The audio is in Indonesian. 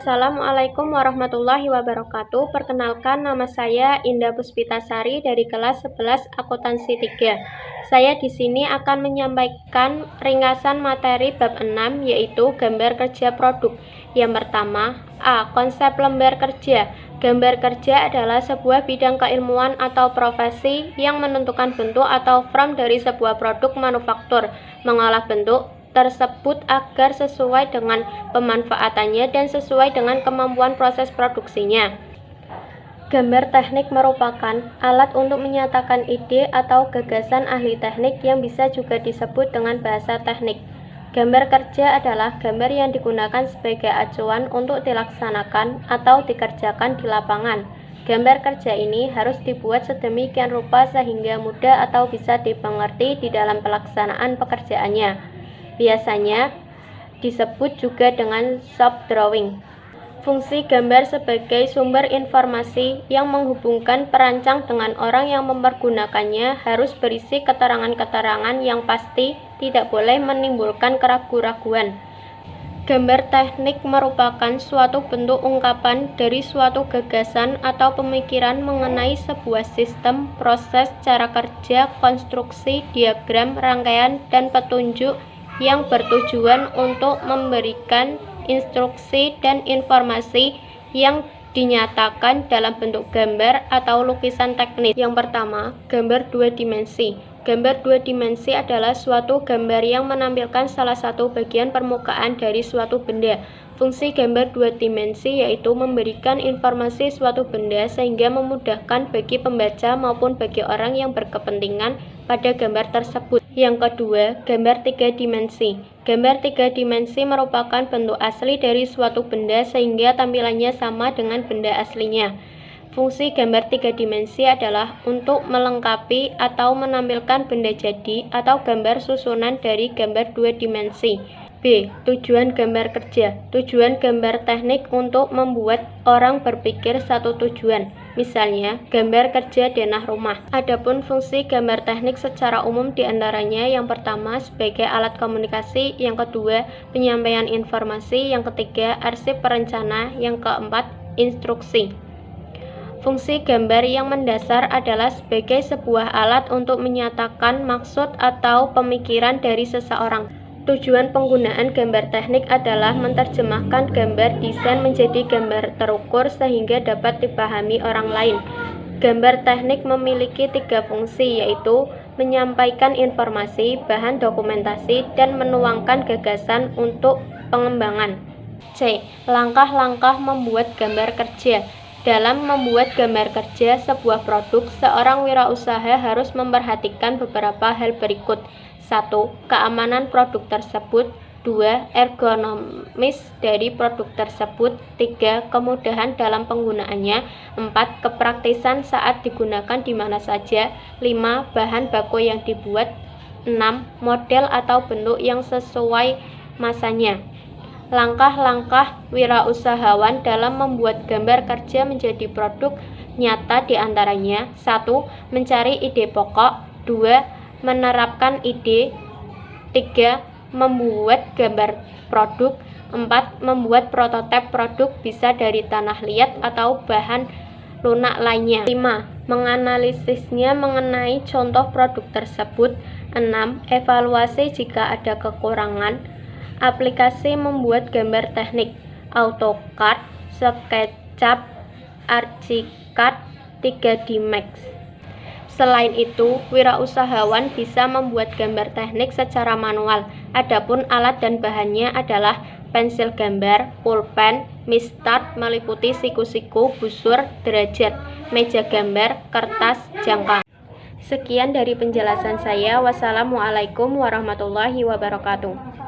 Assalamualaikum warahmatullahi wabarakatuh. Perkenalkan, nama saya Indah Puspitasari dari kelas 11 Akuntansi 3. Saya di sini akan menyampaikan ringkasan materi bab 6, yaitu gambar kerja produk. Yang pertama, A. Konsep lembar kerja. Gambar kerja adalah sebuah bidang keilmuan atau profesi yang menentukan bentuk atau form dari sebuah produk manufaktur, mengolah bentuk tersebut agar sesuai dengan pemanfaatannya dan sesuai dengan kemampuan proses produksinya. Gambar teknik merupakan alat untuk menyatakan ide atau gagasan ahli teknik yang bisa juga disebut dengan bahasa teknik. Gambar kerja adalah gambar yang digunakan sebagai acuan untuk dilaksanakan atau dikerjakan di lapangan. Gambar kerja ini harus dibuat sedemikian rupa sehingga mudah atau bisa dimengerti di dalam pelaksanaan pekerjaannya. Biasanya disebut juga dengan shop drawing. Fungsi gambar sebagai sumber informasi yang menghubungkan perancang dengan orang yang mempergunakannya harus berisi keterangan-keterangan yang pasti, tidak boleh menimbulkan keraguan-raguan. Gambar teknik merupakan suatu bentuk ungkapan dari suatu gagasan atau pemikiran mengenai sebuah sistem, proses, cara kerja, konstruksi, diagram, rangkaian, dan petunjuk yang bertujuan untuk memberikan instruksi dan informasi yang dinyatakan dalam bentuk gambar atau lukisan teknis. Yang pertama, gambar dua dimensi. Gambar dua dimensi adalah suatu gambar yang menampilkan salah satu bagian permukaan dari suatu benda. Fungsi gambar dua dimensi yaitu memberikan informasi suatu benda sehingga memudahkan bagi pembaca maupun bagi orang yang berkepentingan pada gambar tersebut. Yang kedua, gambar tiga dimensi. Gambar tiga dimensi merupakan bentuk asli dari suatu benda sehingga tampilannya sama dengan benda aslinya. Fungsi gambar tiga dimensi adalah untuk melengkapi atau menampilkan benda jadi atau gambar susunan dari gambar dua dimensi. B. Tujuan gambar kerja. Tujuan gambar teknik untuk membuat orang berpikir satu tujuan. Misalnya, gambar kerja denah rumah. Adapun fungsi gambar teknik secara umum diantaranya yang pertama sebagai alat komunikasi, yang kedua penyampaian informasi, yang ketiga arsip perencana, yang keempat instruksi. Fungsi gambar yang mendasar adalah sebagai sebuah alat untuk menyatakan maksud atau pemikiran dari seseorang. Tujuan penggunaan gambar teknik adalah menerjemahkan gambar desain menjadi gambar terukur sehingga dapat dipahami orang lain. Gambar teknik memiliki tiga fungsi, yaitu menyampaikan informasi, bahan dokumentasi, dan menuangkan gagasan untuk pengembangan. C. Langkah-langkah membuat gambar kerja. Dalam membuat gambar kerja sebuah produk, seorang wirausaha harus memperhatikan beberapa hal berikut. 1. Keamanan produk tersebut. 2. Ergonomis dari produk tersebut. 3. Kemudahan dalam penggunaannya. 4. Kepraktisan saat digunakan di mana saja. 5. Bahan baku yang dibuat. 6. Model atau bentuk yang sesuai masanya. Langkah-langkah wirausahawan dalam membuat gambar kerja menjadi produk nyata diantaranya: 1. Mencari ide pokok. 2. Menerapkan ide. 3. Membuat gambar produk. 4. Membuat prototipe produk bisa dari tanah liat atau bahan lunak lainnya. 5. Menganalisisnya mengenai contoh produk tersebut. 6. Evaluasi jika ada kekurangan. Aplikasi membuat gambar teknik: AutoCAD, SketchUp, Archicad, 3D Max. Selain itu, wirausahawan bisa membuat gambar teknik secara manual. Adapun alat dan bahannya adalah pensil gambar, pulpen, mistat meliputi siku-siku, busur, derajat, meja gambar, kertas, jangka. Sekian dari penjelasan saya. Wassalamualaikum warahmatullahi wabarakatuh.